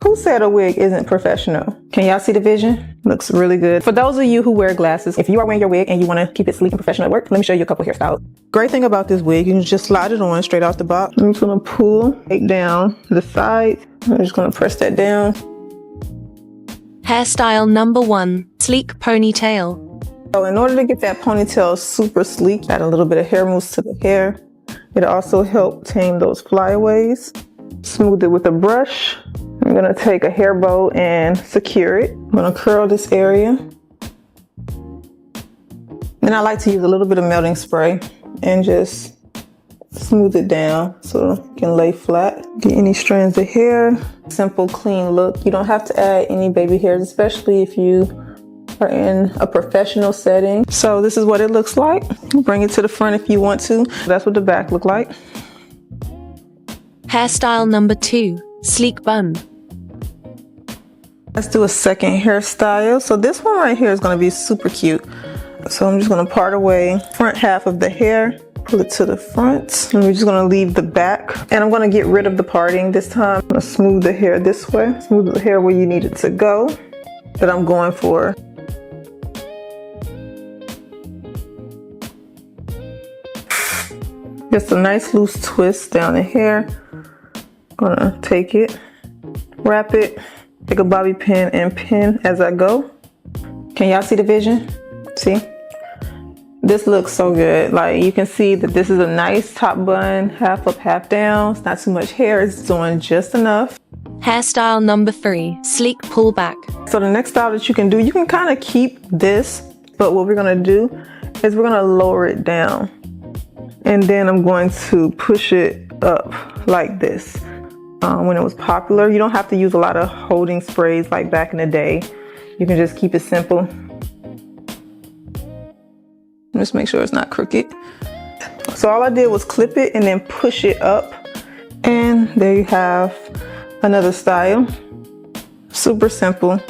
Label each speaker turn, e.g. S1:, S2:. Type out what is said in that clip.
S1: Who said a wig isn't professional? Can y'all see the vision? Looks really good. For those of you who wear glasses, if you are wearing your wig and you want to keep it sleek and professional at work, let me show you a couple hairstyles. Great thing about this wig, you can just slide it on straight off the box. I'm just gonna pull it down the sides. I'm just gonna press that down.
S2: Hairstyle number 1, sleek ponytail.
S1: So in order to get that ponytail super sleek, add a little bit of hair mousse to the hair. It'll also help tame those flyaways. Smooth it with a brush. I'm gonna take a hair bow and secure it. I'm gonna curl this area. Then I like to use a little bit of melting spray and just smooth it down so it can lay flat. Get any strands of hair. Simple, clean look. You don't have to add any baby hairs, especially if you are in a professional setting. So this is what it looks like. Bring it to the front if you want to. That's what the back look like.
S2: Hairstyle number 2, sleek bun.
S1: Let's do a second hairstyle. So this one right here is going to be super cute. So I'm just going to part away front half of the hair, pull it to the front, and we're just going to leave the back. And I'm going to get rid of the parting this time. I'm going to smooth the hair this way, smooth the hair where you need it to go, that I'm going for. Just a nice loose twist down the hair. I'm gonna take it, wrap it, take a bobby pin and pin as I go. Can y'all see the vision? See? This looks so good. Like, you can see that this is a nice top bun, half up, half down. It's not too much hair, it's doing just enough.
S2: Hairstyle number 3, sleek pullback.
S1: So the next style that you can do, you can kind of keep this, but what we're gonna do is we're gonna lower it down. And then I'm going to push it up like this. When it was popular, you don't have to use a lot of holding sprays like back in the day. You can just keep it simple. Just make sure it's not crooked. So all I did was clip it and then push it up. And there you have another style. Super simple.